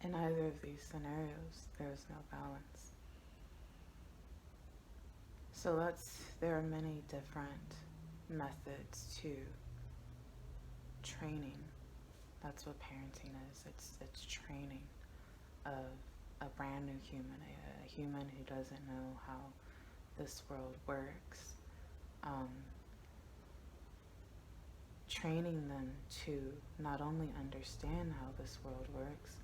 In either of these scenarios, there is no balance. So there are many different methods to training. That's what parenting is. It's training of a brand new human, a human who doesn't know how this world works. Training them to not only understand how this world works,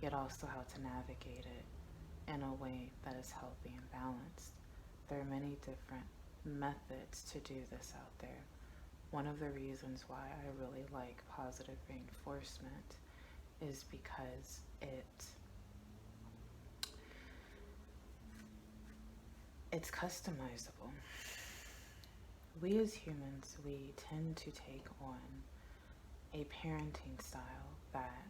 yet also how to navigate it in a way that is healthy and balanced. There are many different methods to do this out there. One of the reasons why I really like positive reinforcement is because it's customizable. We as humans, we tend to take on a parenting style that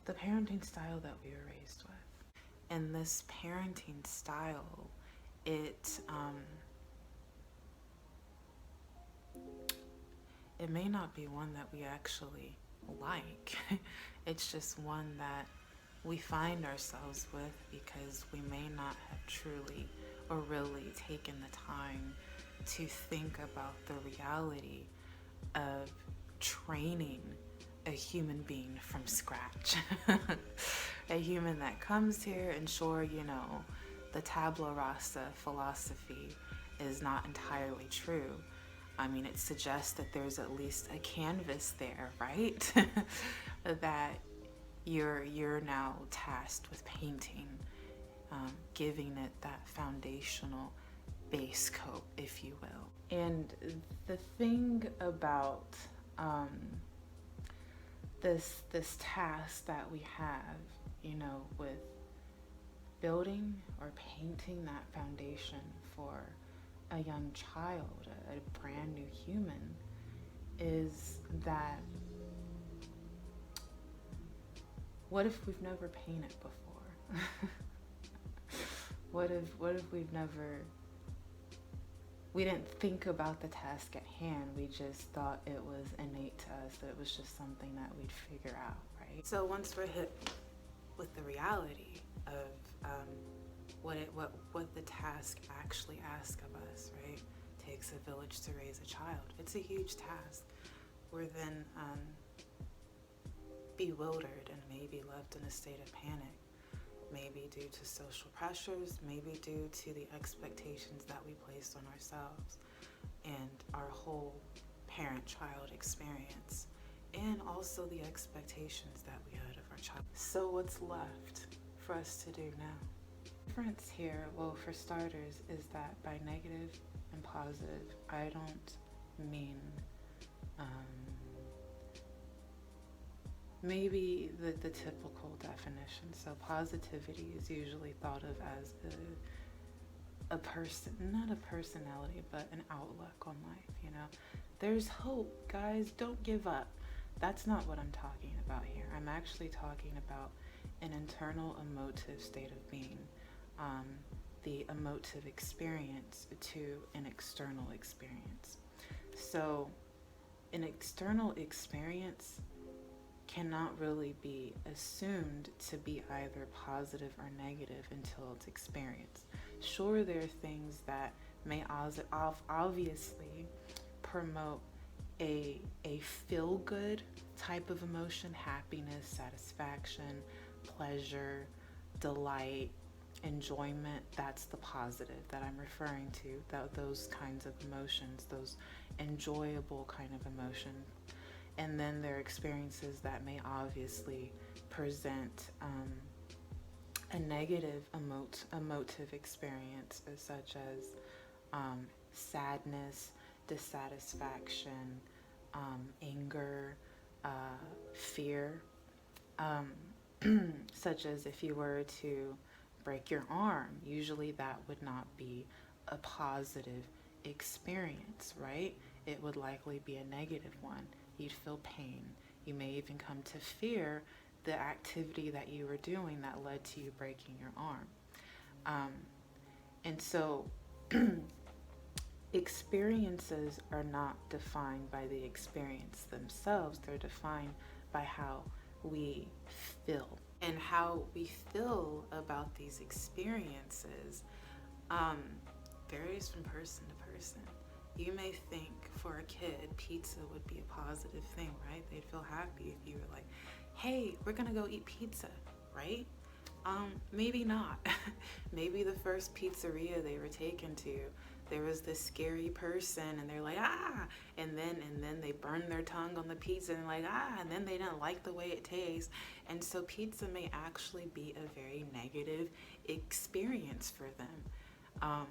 the parenting style that we were raised with. And this parenting style, it may not be one that we actually like. It's just one that we find ourselves with because we may not have truly or really taken the time to think about the reality of training a human being from scratch. A human that comes here, and sure, the tabula rasa philosophy is not entirely true. I mean, it suggests that there's at least a canvas there, right? That you're now tasked with painting, giving it that foundational base coat, if you will. And the thing about this task that we have, with building or painting that foundation for a young child, a brand new human, is that what if we've never painted before? What if we didn't think about the task at hand. We just thought it was innate to us, that it was just something that we'd figure out, right? So once we're hit with the reality of what the task actually asks of us, right? Takes a village to raise a child. It's a huge task. We're then bewildered and maybe left in a state of panic. Maybe due to social pressures, maybe due to the expectations that we placed on ourselves and our whole parent-child experience, and also the expectations that we had of our child. So what's left for us to do now? The difference here, well, for starters, is that by negative and positive, I don't mean maybe the typical definition. So positivity is usually thought of as a person, not a personality, but an outlook on life, There's hope, guys, don't give up. That's not what I'm talking about here. I'm actually talking about an internal emotive state of being, the emotive experience to an external experience. So an external experience cannot really be assumed to be either positive or negative until it's experienced. Sure, there are things that may obviously promote a feel-good type of emotion, happiness, satisfaction, pleasure, delight, enjoyment. That's the positive that I'm referring to, those kinds of emotions, those enjoyable kind of emotions. And then there are experiences that may obviously present a negative emotive experience, such as sadness, dissatisfaction, anger, fear, such as if you were to break your arm, usually that would not be a positive experience, right? It would likely be a negative one. You'd feel pain. You may even come to fear the activity that you were doing that led to you breaking your arm. And so Experiences are not defined by the experience themselves, they're defined by how we feel. And how we feel about these experiences um, varies from person to person. You may think for a kid, pizza would be a positive thing, right? They'd feel happy if you were like, hey, we're gonna go eat pizza, right? Maybe not. Maybe the first pizzeria they were taken to, there was this scary person and they're like, ah, and then they burned their tongue on the pizza and like, ah, and then they didn't like the way it tastes. And so pizza may actually be a very negative experience for them. Um,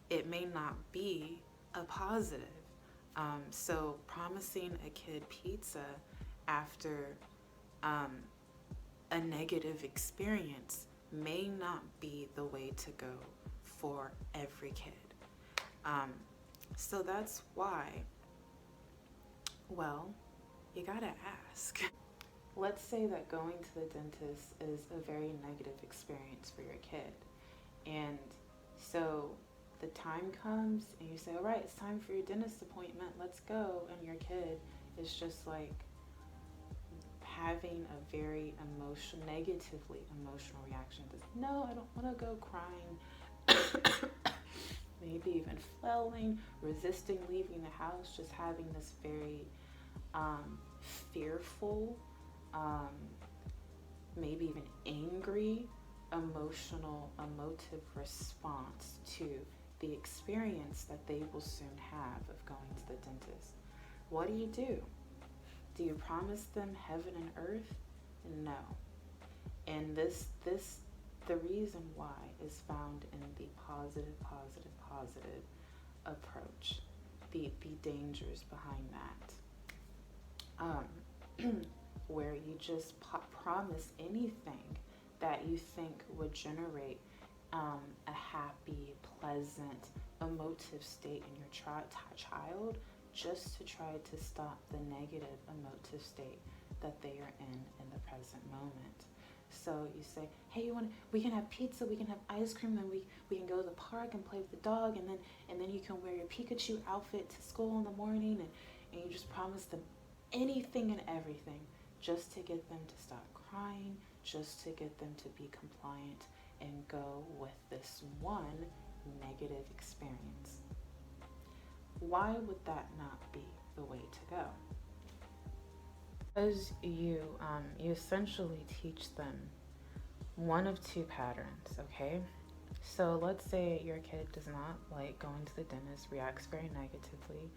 it may not be a positive. So promising a kid pizza after um, a negative experience may not be the way to go for every kid. Um, so that's why, well, you gotta ask. Let's say that going to the dentist is a very negative experience for your kid. And so the time comes and you say, all right, it's time for your dentist appointment, let's go. And your kid is just like having a very negatively emotional reaction to, no, I don't want to go, crying, maybe even flailing, resisting leaving the house, just having this very fearful, um, maybe even angry, emotive response to the experience that they will soon have of going to the dentist. What do? Do you promise them heaven and earth? No. And the reason why is found in the positive approach, the dangers behind that, where you just promise anything that you think would generate a happy, pleasant, emotive state in your child, just to try to stop the negative emotive state that they are in the present moment. So you say, hey, we can have pizza, we can have ice cream, and we can go to the park and play with the dog, and then you can wear your Pikachu outfit to school in the morning, and you just promise them anything and everything just to get them to stop crying, just to get them to be compliant and go with this one negative experience. Why would that not be the way to go? Because you essentially teach them one of two patterns, okay? So let's say your kid does not like going to the dentist, reacts very negatively,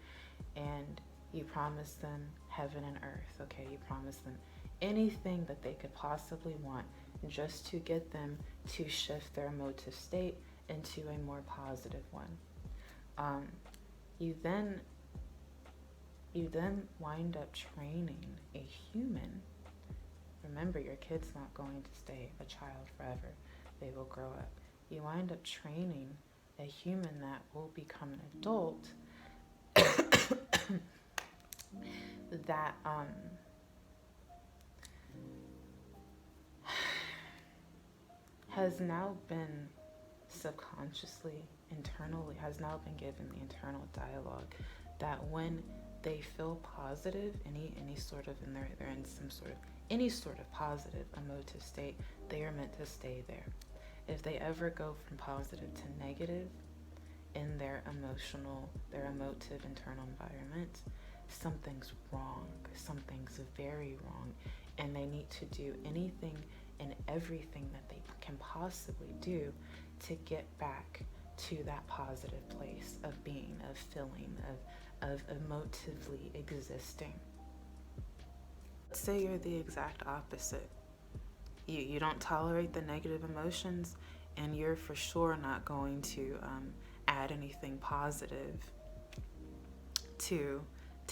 and you promise them heaven and earth, okay? You promise them anything that they could possibly want just to get them to shift their emotive state into a more positive one. You then wind up training a human. Remember, your kid's not going to stay a child forever. They will grow up. You wind up training a human that will become an adult that has now been subconsciously, internally, has now been given the internal dialogue that when they feel positive, any sort of, and they're in some sort of, any sort of positive emotive state, they are meant to stay there. If they ever go from positive to negative in their emotive internal environment, something's wrong, something's very wrong, and they need to do anything and everything that they can possibly do to get back to that positive place of being, of feeling, of emotively existing. Let's say you're the exact opposite. You don't tolerate the negative emotions, and you're for sure not going to add anything positive to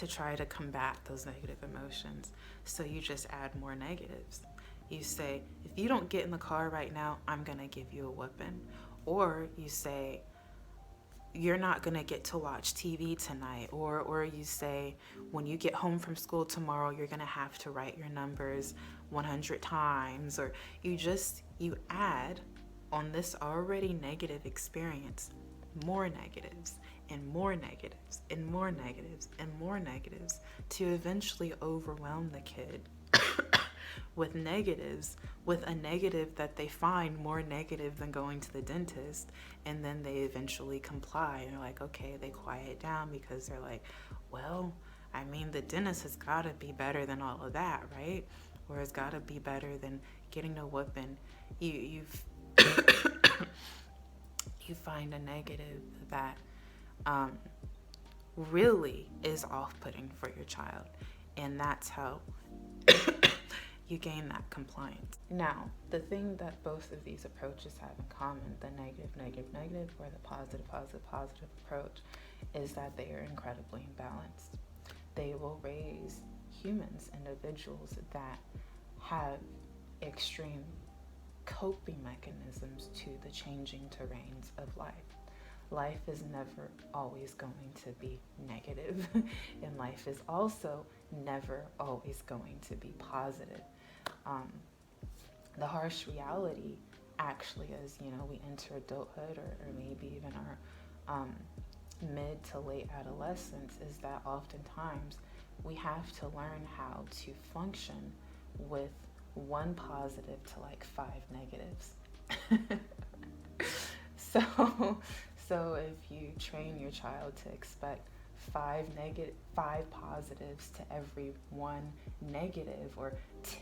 try to combat those negative emotions. So you just add more negatives. You say, if you don't get in the car right now, I'm gonna give you a whooping. Or you say, you're not gonna get to watch TV tonight. Or you say, when you get home from school tomorrow, you're gonna have to write your numbers 100 times. Or you add on this already negative experience more negatives and more negatives and more negatives and more negatives to eventually overwhelm the kid with negatives, with a negative that they find more negative than going to the dentist. And then they eventually comply and they're like, okay, they quiet down because they're like, well, I mean, the dentist has got to be better than all of that, right? Or it's got to be better than getting a whooping. You you find a negative that really is off-putting for your child, and that's how you gain that compliance. Now, the thing that both of these approaches have in common, the negative, negative, negative, or the positive, positive, positive approach, is that they are incredibly imbalanced. They will raise humans, individuals that have extreme coping mechanisms to the changing terrains of life. Life is never always going to be negative, and life is also never always going to be positive. The harsh reality, actually, as we enter adulthood, or maybe even our mid to late adolescence, is that oftentimes we have to learn how to function with one positive to like 5 negatives. So if you train your child to expect 5 positives to every 1 negative, or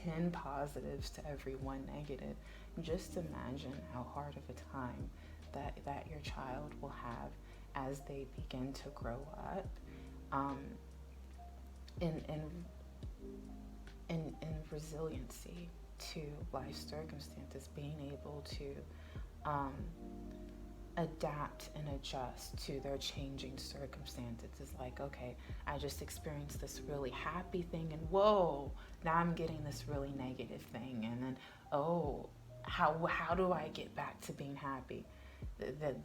10 positives to every 1 negative, just imagine how hard of a time that your child will have as they begin to grow up, in resiliency to life circumstances, being able to adapt and adjust to their changing circumstances. It's like, okay, I just experienced this really happy thing, and whoa, now I'm getting this really negative thing, and then how do I get back to being happy?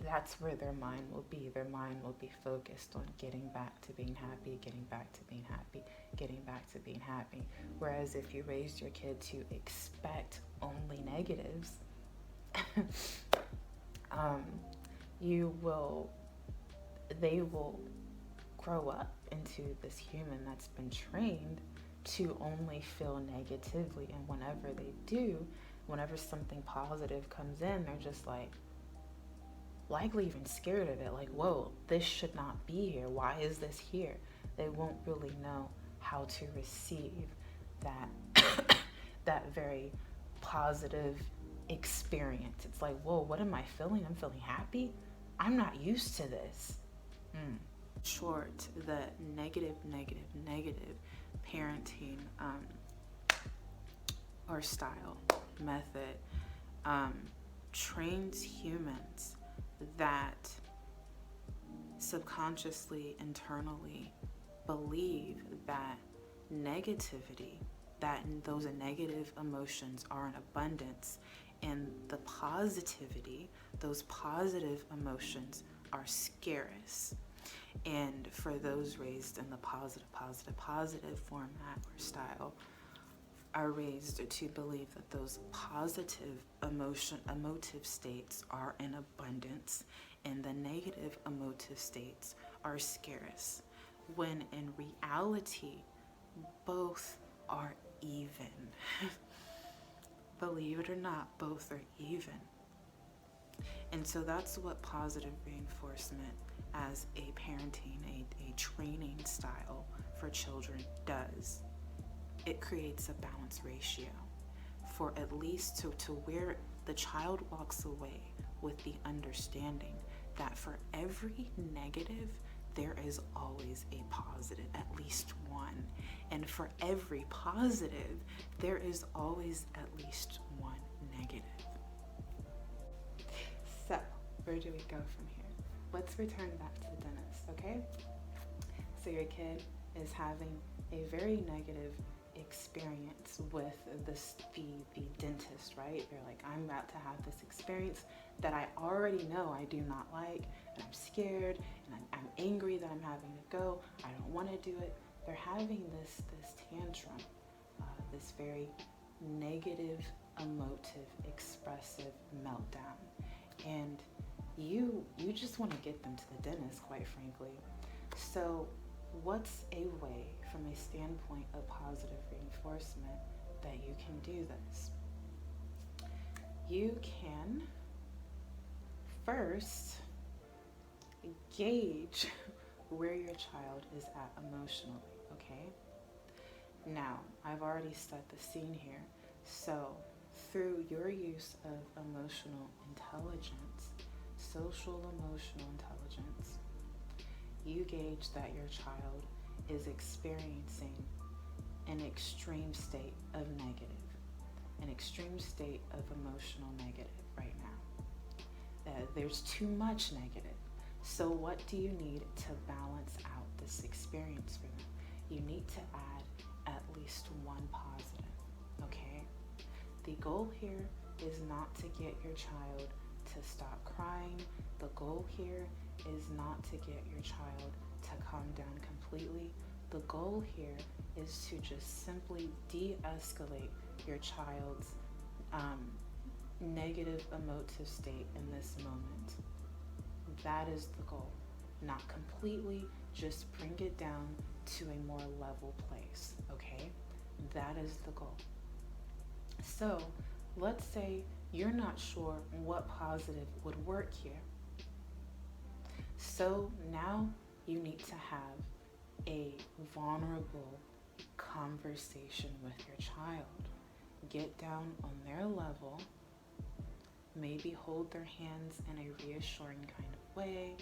That's where their mind will be. Their mind will be focused on getting back to being happy, getting back to being happy, getting back to being happy. Whereas if you raised your kid to expect only negatives, they will grow up into this human that's been trained to only feel negatively, and whenever something positive comes in, they're just like, likely even scared of it, like, whoa, this should not be here. Why is this here? They won't really know how to receive that that very positive experience. It's like, whoa, what am I feeling? I'm feeling happy? I'm not used to this. Short, the negative parenting or style method trains humans that subconsciously, internally believe that negativity, that those negative emotions are in abundance, and the positivity, those positive emotions, are scarce. And for those raised in the positive format or style, are raised to believe that those positive emotive states are in abundance, and the negative emotive states are scarce, when in reality both are even. Believe it or not, both are even. And so that's what positive reinforcement as a parenting, a training style for children does. It creates a balance ratio for at least to where the child walks away with the understanding that for every negative, there is always a positive, at least one. And for every positive, there is always at least one negative. So, where do we go from here? Let's return back to the dentist, okay? So your kid is having a very negative experience with the dentist, right? They're like, I'm about to have this experience that I already know I do not like, and I'm scared, and I'm angry that I'm having to go. I don't want to do it. They're having this tantrum, this very negative, emotive, expressive meltdown. And You just want to get them to the dentist, quite frankly. So, what's a way from a standpoint of positive reinforcement that you can do this? You can first gauge where your child is at emotionally, okay? Now, I've already set the scene here. So, through your use of emotional intelligence, social emotional intelligence, you gauge that your child is experiencing an extreme state of negative, an extreme state of emotional negative right now. There's too much negative. So, what do you need to balance out this experience for them? You need to add at least one positive, okay? The goal here is not to get your child to stop crying. The goal here is not to get your child to calm down completely. The goal here is to just simply de-escalate your child's negative emotive state in this moment. That is the goal. Not completely, just bring it down to a more level place, okay? That is the goal. So, let's say you're not sure what positive would work here. So now you need to have a vulnerable conversation with your child. Get down on their level, maybe hold their hands in a reassuring kind of way,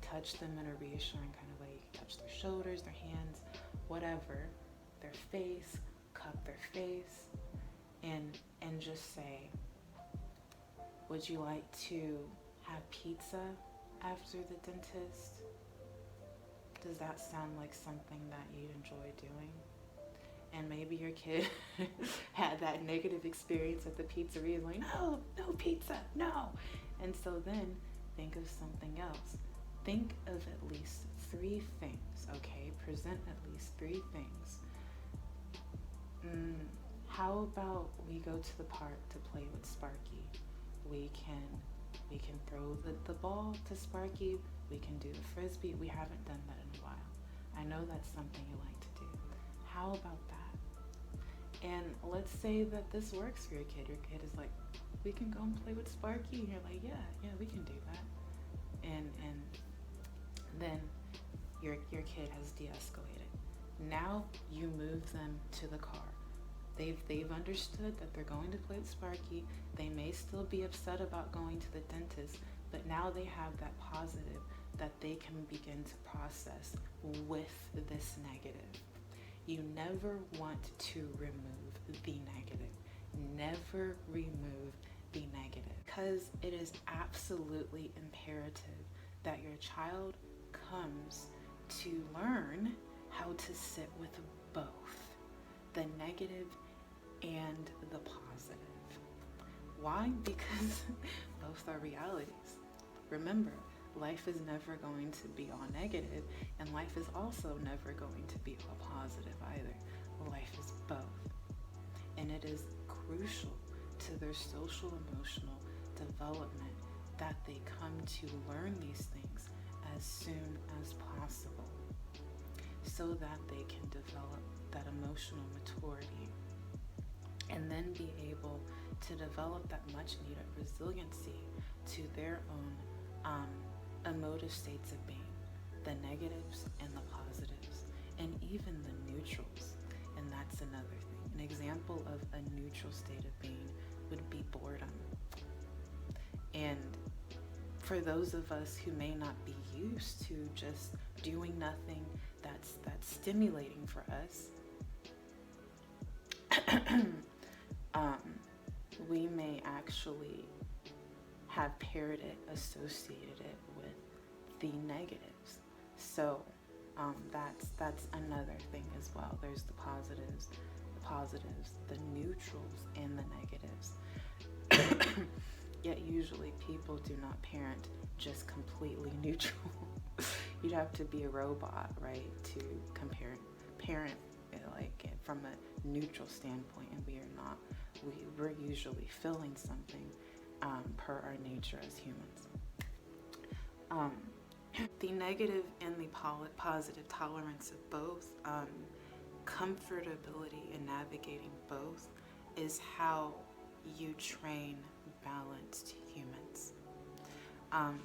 touch them in a reassuring kind of way. You can touch their shoulders, their hands, whatever, their face, cup their face, and just say, would you like to have pizza after the dentist? Does that sound like something that you'd enjoy doing? And maybe your kid had that negative experience at the pizzeria, like, no pizza, no. And so then think of something else. Think of at least 3 things, okay? Present at least 3 things. How about we go to the park to play with Sparky? We can throw the ball to Sparky. We can do the frisbee. We haven't done that in a while. I know that's something you like to do. How about that? And let's say that this works for your kid. Your kid is like, we can go and play with Sparky. And you're like, yeah, we can do that. And then your kid has de-escalated. Now you move them to the car. They've understood that they're going to play with Sparky. They may still be upset about going to the dentist, but now they have that positive that they can begin to process with this negative. You never want to remove the negative. Never remove the negative, because it is absolutely imperative that your child comes to learn how to sit with both the negative and the positive. Why? Because both are realities. Remember, life is never going to be all negative, and life is also never going to be all positive either. Life is both. And it is crucial to their social emotional development that they come to learn these things as soon as possible, so that they can develop that emotional maturity and then be able to develop that much needed resiliency to their own emotive states of being, the negatives and the positives, and even the neutrals. And that's another thing. An example of a neutral state of being would be boredom. And for those of us who may not be used to just doing nothing that's stimulating for us, we may actually have paired it, associated it with the negatives. So that's another thing as well. There's the positives, the neutrals, and the negatives. Yet usually people do not parent just completely neutral. You'd have to be a robot, right, to parent like from a neutral standpoint, and we are not. We're usually feeling something, per our nature as humans. Um, the negative and the positive tolerance of both, comfortability in navigating both, is how you train balanced humans. Um,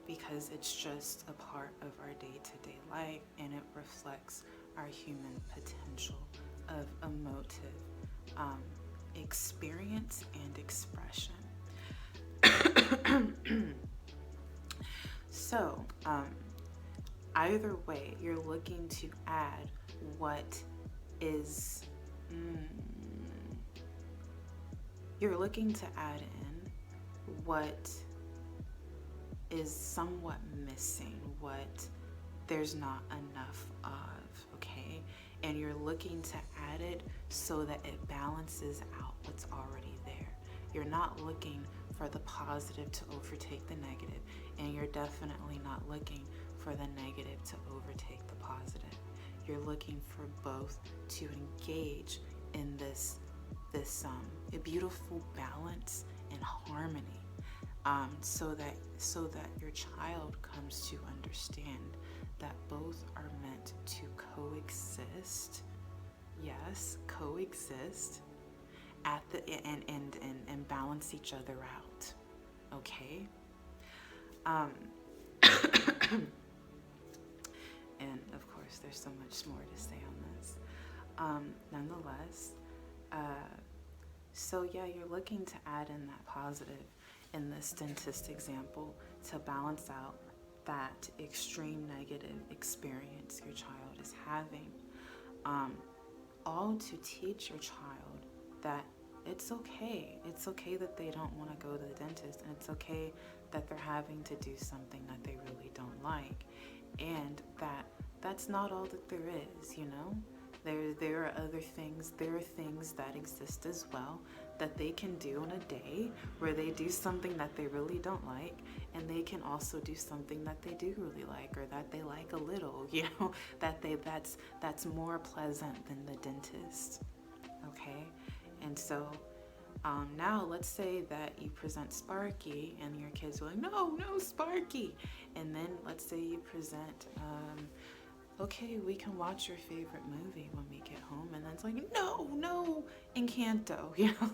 because it's just a part of our day-to-day life, and it reflects our human potential of emotive experience and expression. So, either way, you're looking to add what is, you're looking to add in what is somewhat missing, what there's not enough of, okay? And you're looking to add it so that it balances out what's already there. You're not looking for the positive to overtake the negative, and you're definitely not looking for the negative to overtake the positive. You're looking for both to engage in this a beautiful balance and harmony, so that your child comes to understand that both are meant to coexist. Yes, coexist at the and balance each other out. Okay. And of course, there's so much more to say on this. Nonetheless, so yeah, you're looking to add in that positive in this dentist example to balance out that extreme negative experience your child is having. All to teach your child that it's okay. It's okay that they don't want to go to the dentist, and it's okay that they're having to do something that they really don't like, and that's not all that there is, you know? There are other things, there are things that exist as well that they can do in a day where they do something that they really don't like, and they can also do something that they do really like, or that they like a little, you know, that's more pleasant than the dentist, okay? And so now let's say that you present Sparky and your kids are like, no Sparky, and then let's say you present okay, we can watch your favorite movie when we get home, and then it's like, no, Encanto, you know?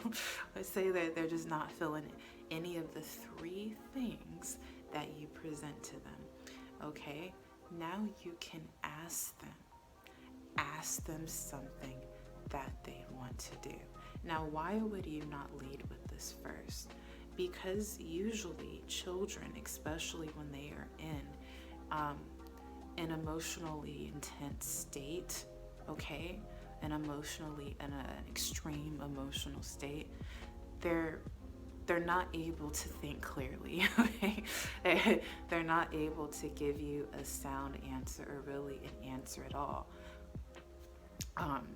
Let's say that they're just not feeling any of the three things that you present to them, okay? Now you can ask them something that they want to do. Now, why would you not lead with this first? Because usually children, especially when they are in an emotionally intense state, okay, an extreme emotional state, they're not able to think clearly, okay? They're not able to give you a sound answer, or really an answer at all.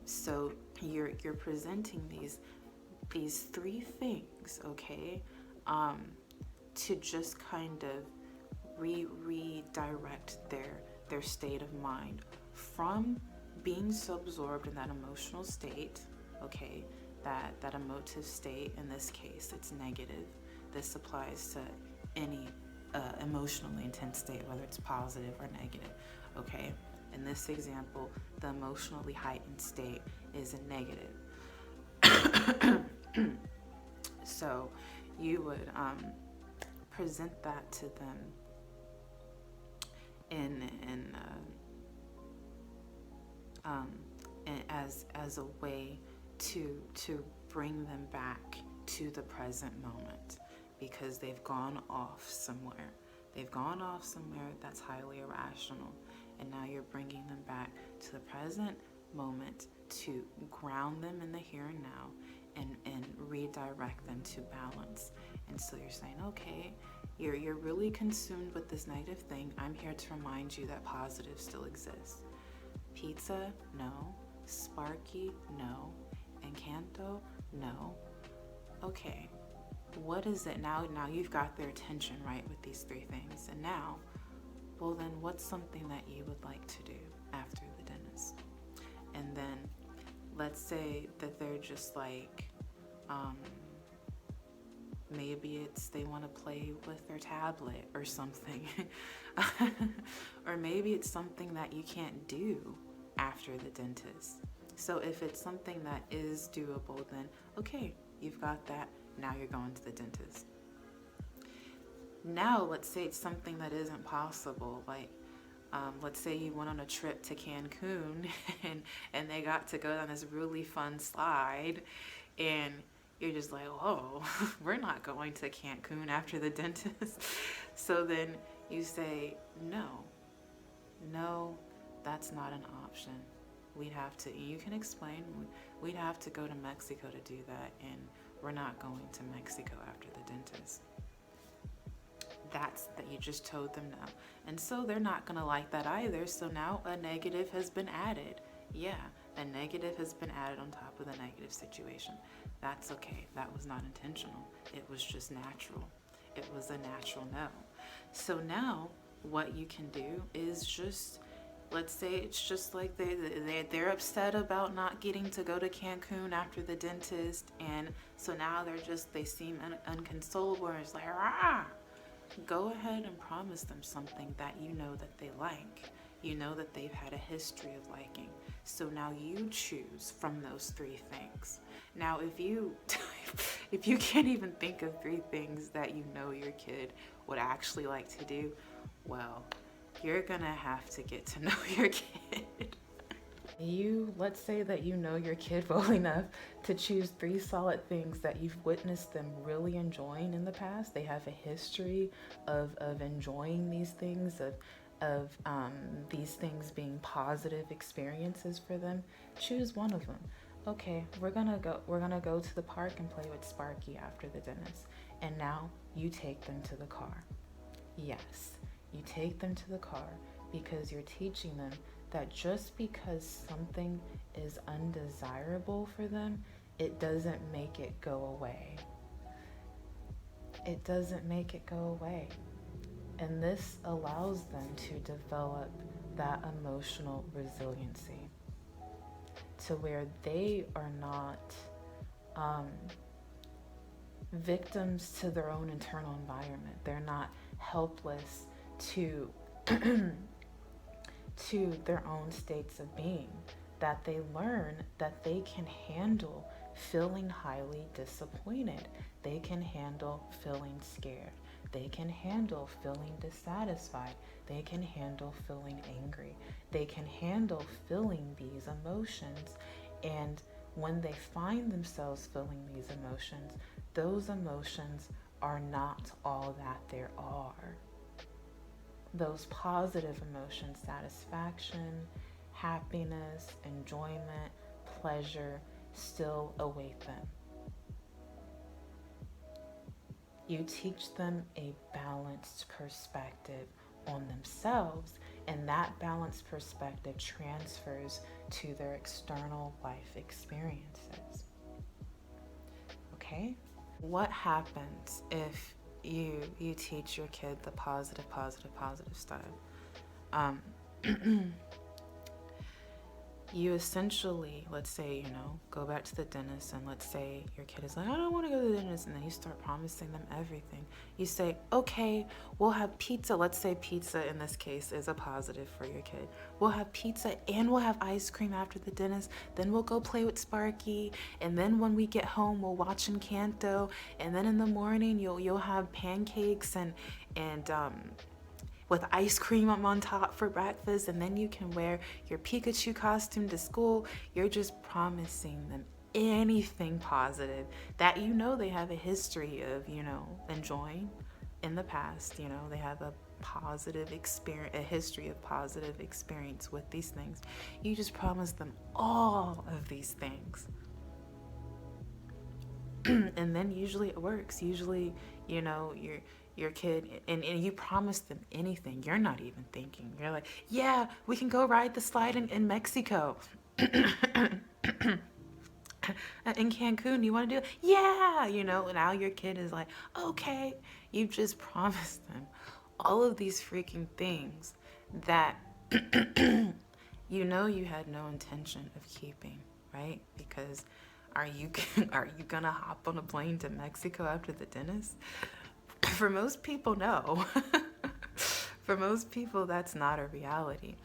So you're presenting these three things, okay, to just kind of redirect their state of mind from being so absorbed in that emotional state, okay, that emotive state. In this case, it's negative. This applies to any emotionally intense state, whether it's positive or negative, okay? In this example, the emotionally heightened state is a negative. So you would present that to them as a way to bring them back to the present moment, because they've gone off somewhere. They've gone off somewhere that's highly irrational, and now you're bringing them back to the present moment to ground them in the here and now, and redirect them to balance. And so you're saying, okay, you're really consumed with this negative thing. I'm here to remind you that positive still exists. Pizza? No. Sparky? No. Encanto? No. Okay, what is it now? Now you've got their attention, right, with these three things. And now, well then, what's something that you would like to do after the dentist? And then let's say that they're just like, Maybe it's they want to play with their tablet or something. Or maybe it's something that you can't do after the dentist. So if it's something that is doable, then okay, you've got that. Now you're going to the dentist. Now, let's say it's something that isn't possible. Like, let's say you went on a trip to Cancun and they got to go down this really fun slide, and you're just like, oh, we're not going to Cancun after the dentist. So then you say, no, that's not an option. We'd have to, you can explain, we'd have to go to Mexico to do that, and we're not going to Mexico after the dentist. That's that you just told them no. And so they're not going to like that either. So now a negative has been added. Yeah, a negative has been added on top of the negative situation. That's okay. That was not intentional. It was just natural. It was a natural no. So now what you can do is just, let's say it's just like they're upset about not getting to go to Cancun after the dentist. And so now they seem unconsolable. And it's like, ah. Go ahead and promise them something that you know that they like. You know that they've had a history of liking. So now you choose from those 3 things. Now, if you can't even think of 3 things that you know your kid would actually like to do, well, you're gonna have to get to know your kid. Let's say that you know your kid well enough to choose 3 solid things that you've witnessed them really enjoying in the past. They have a history of enjoying these things, of these things being positive experiences for them. Choose one of them. Okay, we're gonna go to the park and play with Sparky after the dentist. And now you take them to the car. Yes, you take them to the car because you're teaching them that just because something is undesirable for them, it doesn't make it go away. It doesn't make it go away. And this allows them to develop that emotional resiliency to where they are not victims to their own internal environment. They're not helpless to to their own states of being, that they learn that they can handle feeling highly disappointed. They can handle feeling scared. They can handle feeling dissatisfied. They can handle feeling angry. They can handle feeling these emotions. And when they find themselves feeling these emotions, those emotions are not all that there are. Those positive emotions, satisfaction, happiness, enjoyment, pleasure, still await them. You teach them a balanced perspective on themselves, and that balanced perspective transfers to their external life experiences. Okay? What happens if you teach your kid the positive style? You essentially, let's say, go back to the dentist, and let's say your kid is like, I don't want to go to the dentist, and then you start promising them everything. You say, okay, we'll have pizza. Let's say pizza in this case is a positive for your kid. We'll have pizza and we'll have ice cream after the dentist. Then we'll go play with Sparky, and then when we get home, we'll watch Encanto, and then in the morning you'll have pancakes and with ice cream on top for breakfast, and then you can wear your Pikachu costume to school. You're just promising them anything positive that they have a history of, enjoying in the past. They have a positive experience, a history of positive experience with these things. You just promise them all of these things. And then usually it works. Usually, your kid, and you promise them anything. You're not even thinking. You're like, yeah, we can go ride the slide in Mexico. In Cancun, you want to do it? Yeah, now your kid is like, okay. You just promised them all of these freaking things that you had no intention of keeping, right? Because Are you are you gonna hop on a plane to Mexico after the dentist? For most people, no. For most people, that's not a reality.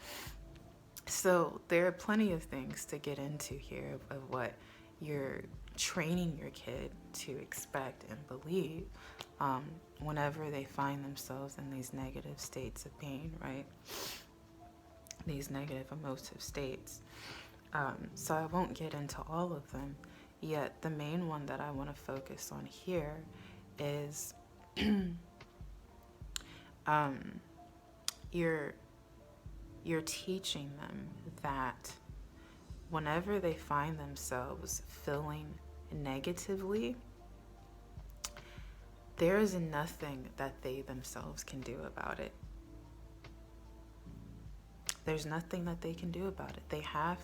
So there are plenty of things to get into here of what you're training your kid to expect and believe whenever they find themselves in these negative states of pain, right? These negative emotive states. So I won't get into all of them, yet the main one that I want to focus on here is you're teaching them that whenever they find themselves feeling negatively, there is nothing that they themselves can do about it. There's nothing that they can do about it. They have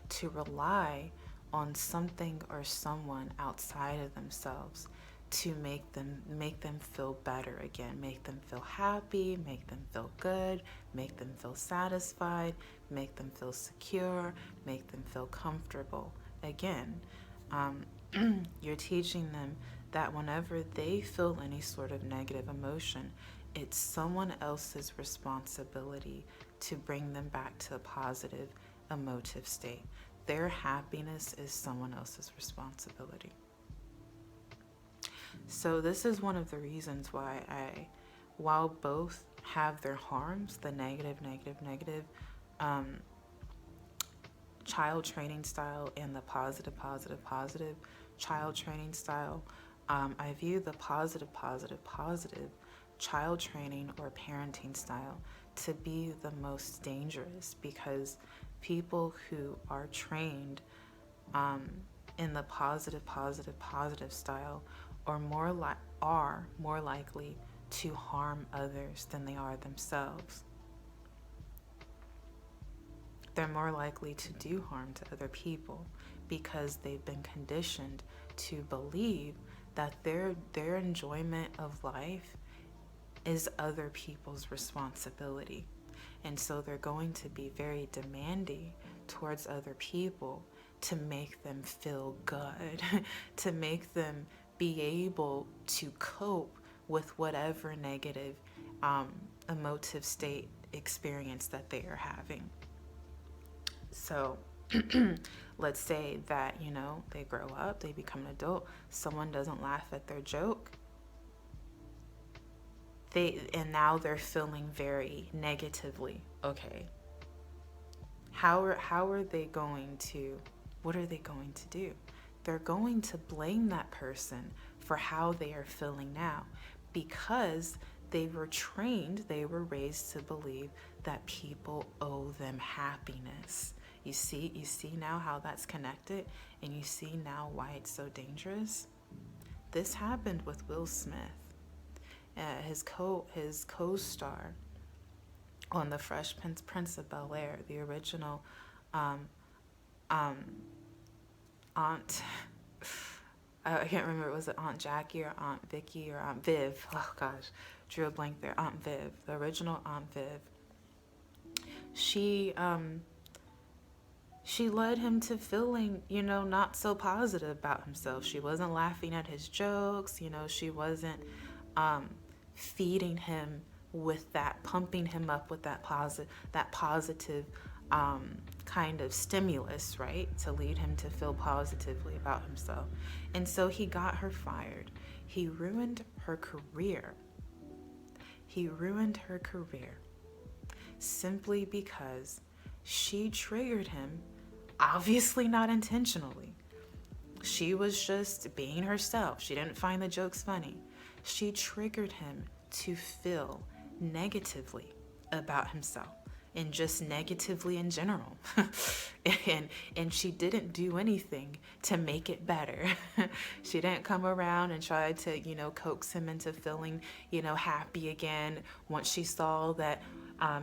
to rely on something or someone outside of themselves to make them feel better again, make them feel happy, make them feel good, make them feel satisfied, make them feel secure, make them feel comfortable again. You're teaching them that whenever they feel any sort of negative emotion, it's someone else's responsibility to bring them back to a positive emotive state. Their happiness is someone else's responsibility. So this is one of the reasons why while both have their harms, the negative child training style and the positive child training style, I view the positive child training or parenting style to be the most dangerous, because people who are trained in the positive style are more likely to harm others than they are themselves. They're more likely to do harm to other people because they've been conditioned to believe that their enjoyment of life is other people's responsibility. And so they're going to be very demanding towards other people to make them feel good, to make them be able to cope with whatever negative emotive state experience that they are having. So let's say that, they grow up, they become an adult, someone doesn't laugh at their joke, and now they're feeling very negatively. Okay, what are they going to do? They're going to blame that person for how they are feeling now, because they were raised to believe that people owe them happiness. You see now how that's connected, and you see now why it's so dangerous. This happened with Will Smith, his co-star on The Fresh Prince of Bel-Air, the original Aunt. I can't remember, was it Aunt Jackie or Aunt Vicky or Aunt Viv? Oh gosh, drew a blank there. Aunt Viv, the original Aunt Viv. She led him to feeling, not so positive about himself. She wasn't laughing at his jokes, she wasn't feeding him with that, pumping him up with that positive kind of stimulus, right, to lead him to feel positively about himself. And so he got her fired. He ruined her career. Simply because she triggered him, obviously not intentionally. She was just being herself. She didn't find the jokes funny. She triggered him to feel negatively about himself, and just negatively in general. and she didn't do anything to make it better. She didn't come around and try to, coax him into feeling, happy again once she saw that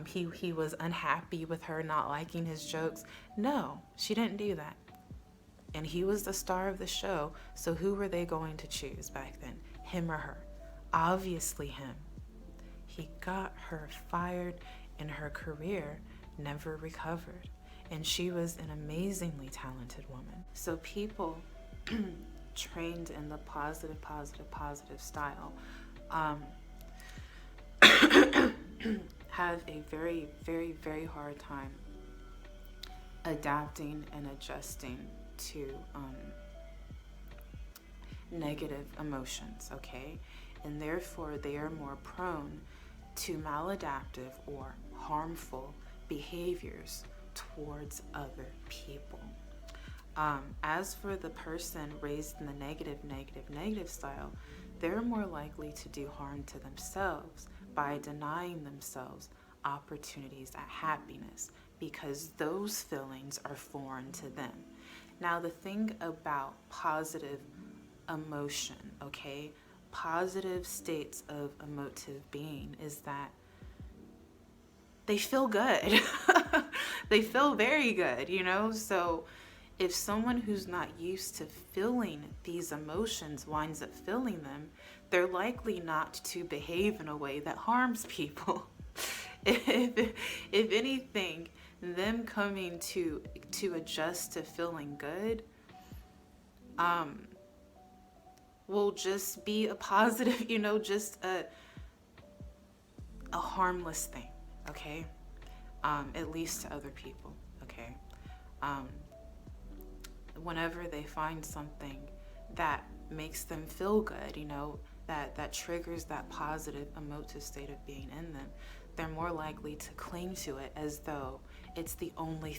he was unhappy with her not liking his jokes. No, she didn't do that. And he was the star of the show, so who were they going to choose back then? Him or her? Obviously him. He got her fired, and her career never recovered. And she was an amazingly talented woman. So people trained in the positive, positive, positive style, have a very, very, very hard time adapting and adjusting to negative emotions, okay? And therefore, they are more prone to maladaptive or harmful behaviors towards other people. As for the person raised in the negative, negative, negative style, they're more likely to do harm to themselves by denying themselves opportunities at happiness because those feelings are foreign to them. Now, the thing about positive emotion, okay, positive states of emotive being is that they feel good. They feel very good, you know? So if someone who's not used to feeling these emotions winds up feeling them, they're likely not to behave in a way that harms people. If anything, them coming to adjust to feeling good will just be a positive, you know, just a harmless thing, okay? At least to other people, okay? Whenever they find something that makes them feel good, you know, that triggers that positive emotive state of being in them, they're more likely to cling to it as though it's the only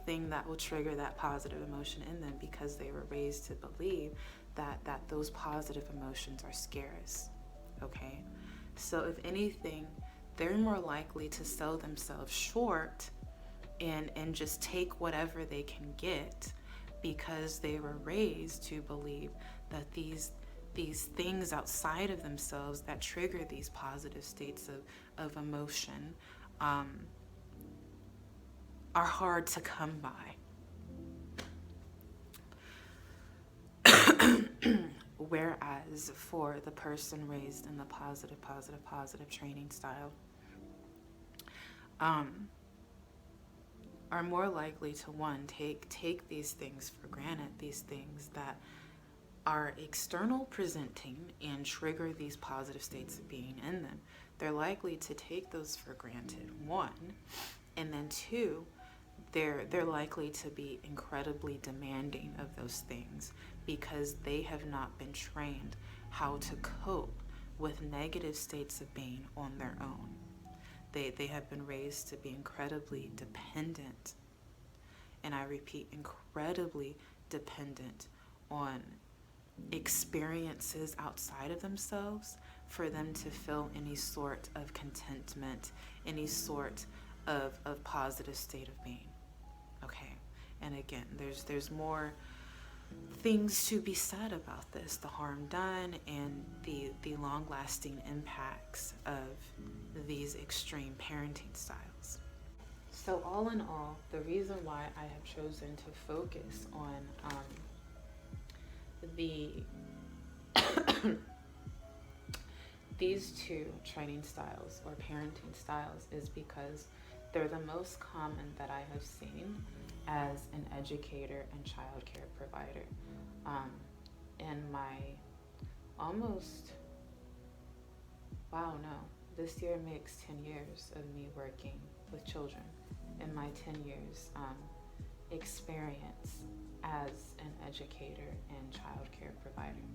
thing that will trigger that positive emotion in them, because they were raised to believe that those positive emotions are scarce, okay? So if anything, they're more likely to sell themselves short and just take whatever they can get, because they were raised to believe that these things outside of themselves that trigger these positive states of emotion are hard to come by. Whereas for the person raised in the positive, positive, positive training style, are more likely to, one, take these things for granted, these things that are external presenting and trigger these positive states of being in them. They're likely to take those for granted, one, and then two, they're likely to be incredibly demanding of those things because they have not been trained how to cope with negative states of being on their own. They have been raised to be incredibly dependent, and I repeat, incredibly dependent on experiences outside of themselves for them to feel any sort of contentment, any sort of positive state of being. Okay, and again, there's more things to be said about this, the harm done and the long-lasting impacts of these extreme parenting styles. So all in all, the reason why I have chosen to focus on these two training styles or parenting styles is because they're the most common that I have seen as an educator and child care provider. In my this year makes 10 years of me working with children. In my 10 years experience as an educator and child care provider,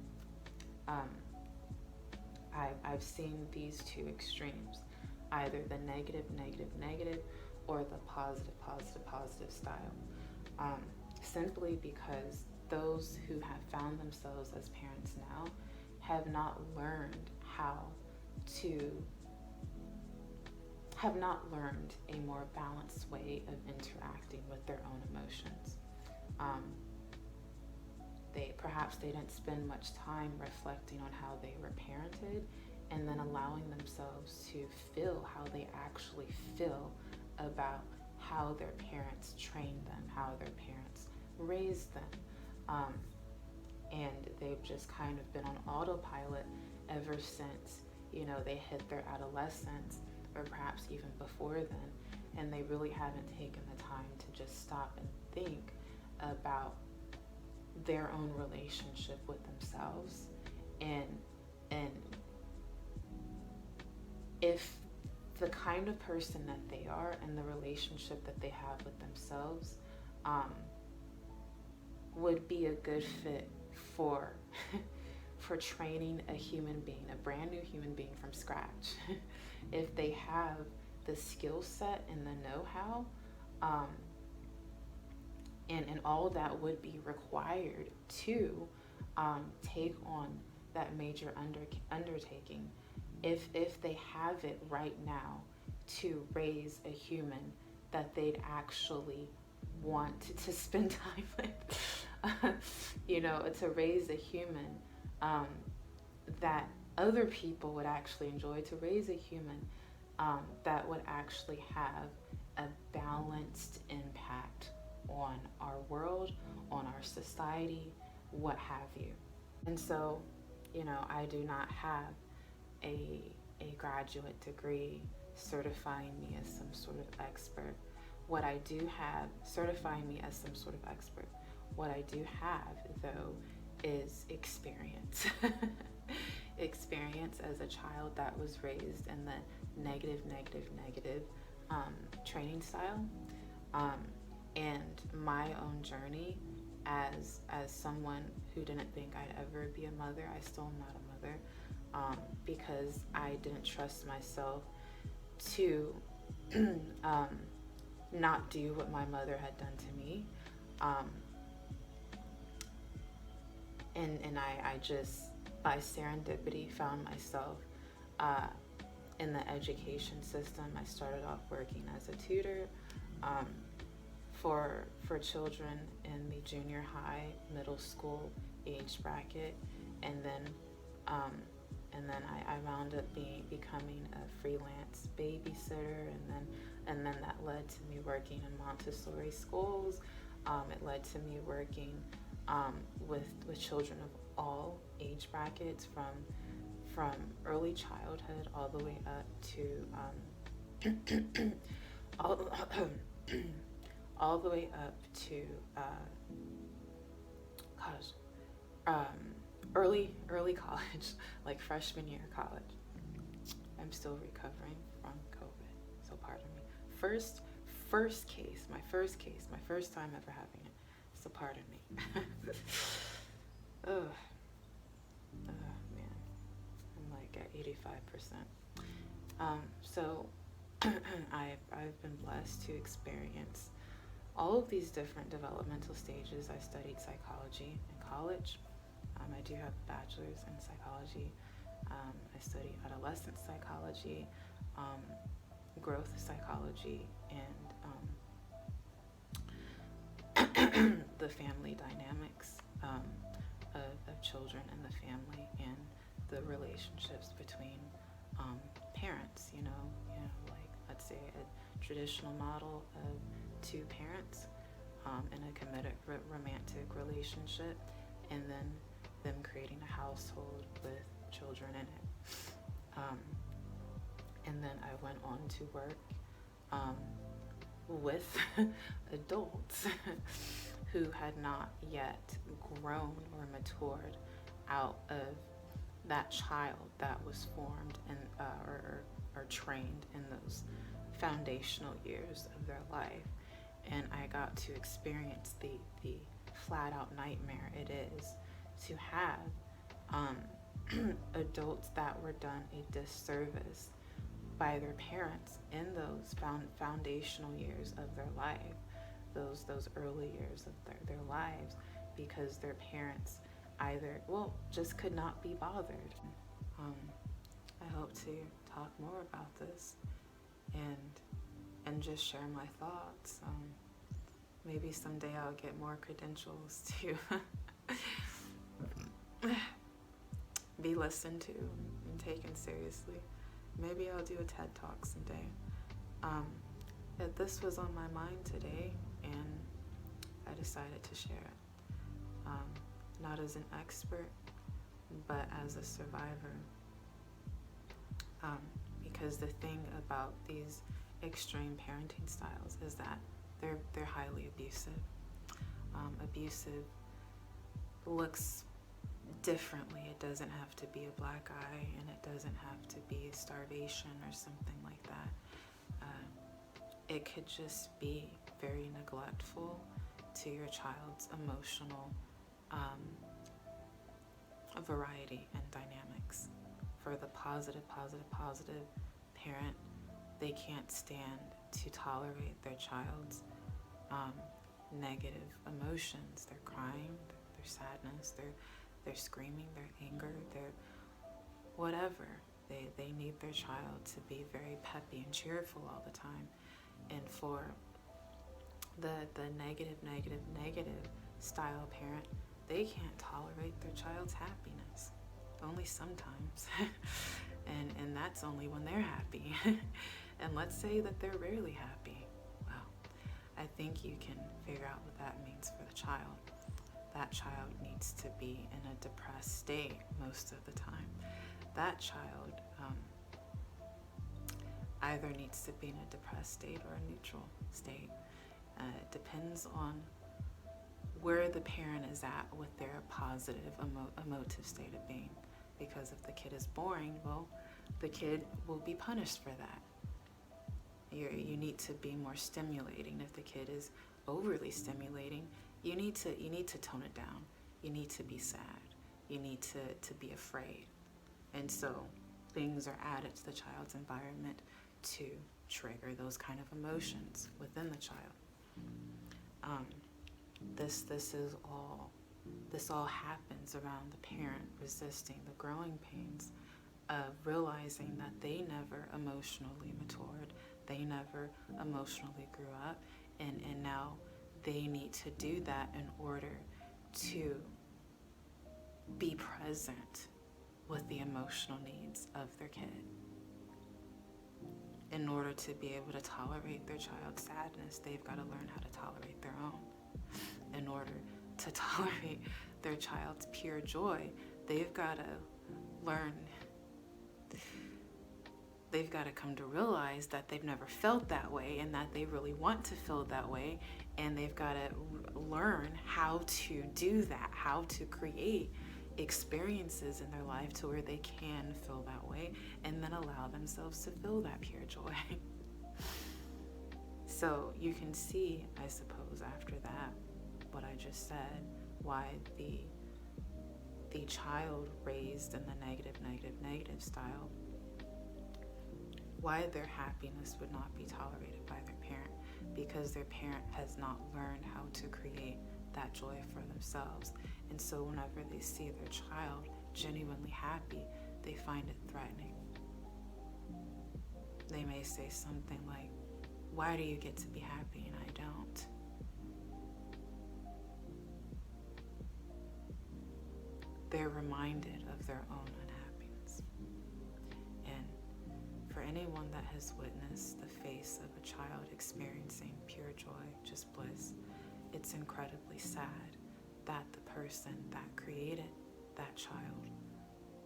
I've seen these two extremes, either the negative, negative, negative, or the positive, positive, positive style. Simply because those who have found themselves as parents now have not learned a more balanced way of interacting with their own emotions. They didn't spend much time reflecting on how they were parented and then allowing themselves to feel how they actually feel about how their parents trained them, how their parents raised them. And they've just kind of been on autopilot ever since, they hit their adolescence, or perhaps even before then, and they really haven't taken the time to just stop and think about their own relationship with themselves, and if the kind of person that they are and the relationship that they have with themselves would be a good fit for for training a human being, a brand new human being from scratch. If they have the skill set and the know-how, and all that would be required to take on that major undertaking, if they have it right now to raise a human that they'd actually want to spend time with, to raise a human that other people would actually enjoy, to raise a human that would actually have a balanced impact on our world, on our society, what have you. And so, I do not have a graduate degree certifying me as some sort of expert. What I do have certifying me as some sort of expert, what I do have, though, is experience. Experience as a child that was raised in the negative training style, and my own journey as someone who didn't think I'd ever be a mother. I still am not a mother, because I didn't trust myself to not do what my mother had done to me, and I just, by serendipity, found myself in the education system. I started off working as a tutor for children in the junior high, middle school age bracket, and then I wound up becoming a freelance babysitter, and then that led to me working in Montessori schools. It led to me working with children of all age brackets, from early childhood all the way up to all the way up to early college, like freshman year of college. I'm still recovering from COVID, so pardon me. First case, my first time ever having it, so pardon me. Ugh, man, I'm like at 85%. So I've been blessed to experience all of these different developmental stages. I studied psychology in college. I do have a bachelor's in psychology. I studied adolescence psychology, growth psychology, and the family dynamics of children and the family, and the relationships between parents. Like, let's say a traditional model of two parents in a committed romantic relationship, and then them creating a household with children in it. And then I went on to work with adults who had not yet grown or matured out of that child that was formed and or trained in those foundational years of their life. And I got to experience the flat out nightmare it is to have adults that were done a disservice by their parents in those foundational years of their life, those early years of their lives, because their parents either, just could not be bothered. I hope to talk more about this and just share my thoughts. Maybe someday I'll get more credentials to be listened to and taken seriously. Maybe I'll do a TED Talk someday. This was on my mind today, and I decided to share it. Not as an expert, but as a survivor. Because the thing about these extreme parenting styles is that they're highly abusive. Abusive looks differently. It doesn't have to be a black eye, and it doesn't have to be starvation or something like that. It could just be very neglectful to your child's emotional variety and dynamics. For the positive parent, they can't stand to tolerate their child's negative emotions. They're crying, their sadness, they're screaming, their anger, their whatever. They need their child to be very peppy and cheerful all the time. And for the negative style parent, they can't tolerate their child's happiness. Only sometimes. and that's only when they're happy. And let's say that they're rarely happy. Well, I think you can figure out what that means for the child. That child needs to be in a depressed state most of the time. That child either needs to be in a depressed state or a neutral state. It depends on where the parent is at with their positive emotive state of being. Because if the kid is boring, well, the kid will be punished for that. You need to be more stimulating. If the kid is overly stimulating, you need to tone it down. You need to be sad. You need to be afraid. And so things are added to the child's environment to trigger those kind of emotions within the child. This all happens around the parent resisting the growing pains of realizing that they never emotionally matured, they never emotionally grew up, and now they need to do that in order to be present with the emotional needs of their kid. In order to be able to tolerate their child's sadness, they've got to learn how to tolerate their own. In order to tolerate their child's pure joy, they've got to learn, they've got to come to realize that they've never felt that way and that they really want to feel that way, and they've got to learn how to do that, how to create experiences in their life to where they can feel that way and then allow themselves to feel that pure joy. So you can see, I suppose, after that, what I just said, why the child raised in the negative style, why their happiness would not be tolerated by their parent, because their parent has not learned how to create that joy for themselves. And so whenever they see their child genuinely happy, they find it threatening. They may say something like, "Why do you get to be happy and I don't?" They're reminded of their own unhappiness. And for anyone that has witnessed the face of a child experiencing pure joy, just bliss, it's incredibly sad that the person that created that child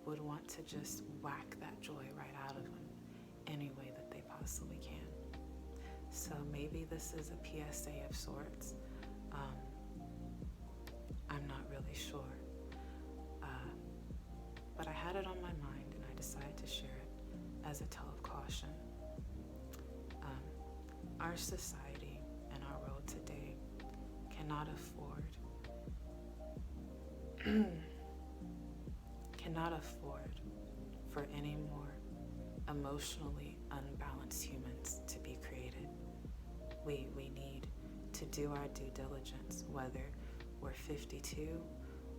would want to just whack that joy right out of them any way that they possibly can. So maybe this is a PSA of sorts. I'm not really sure. But I had it on my mind and I decided to share it as a tale of caution. Our society and our world today cannot afford for any more emotionally unbalanced humans to be created. We need to do our due diligence, whether we're 52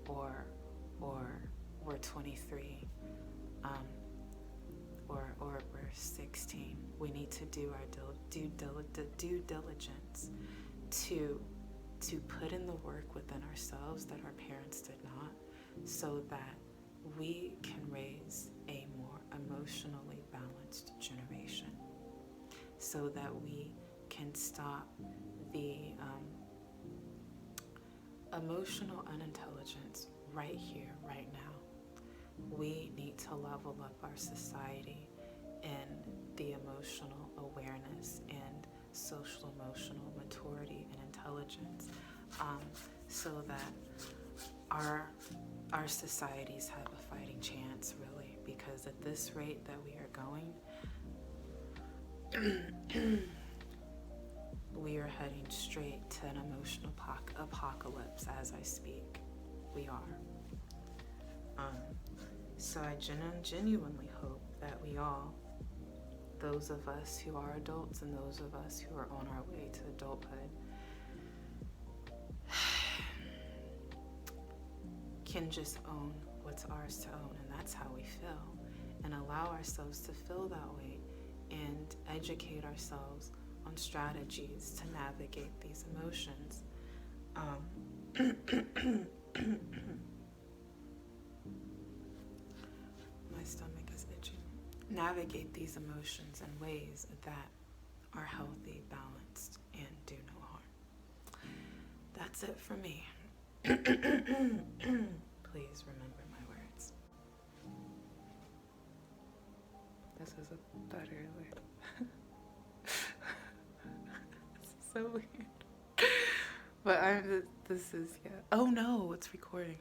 or we're 23, or we're 16. We need to do our due diligence to put in the work within ourselves that our parents did not, so that we can raise a more emotionally balanced generation, so that we can stop the emotional unintelligence right here, right now. We need to level up our society in the emotional awareness and social emotional maturity and intelligence, so that our societies have a fighting chance, really, because at this rate that we are going, we are heading straight to an emotional apocalypse as I speak. We are. So I genuinely hope that we all, those of us who are adults and those of us who are on our way to adulthood, can just own what's ours to own, and that's how we feel, and allow ourselves to feel that way and educate ourselves on strategies to navigate these emotions. My stomach is itching. Navigate these emotions in ways that are healthy, balanced, and do no harm. That's it for me. Please remember my words. This is a better way. This is so weird. But this is, yeah. Oh no, it's recording.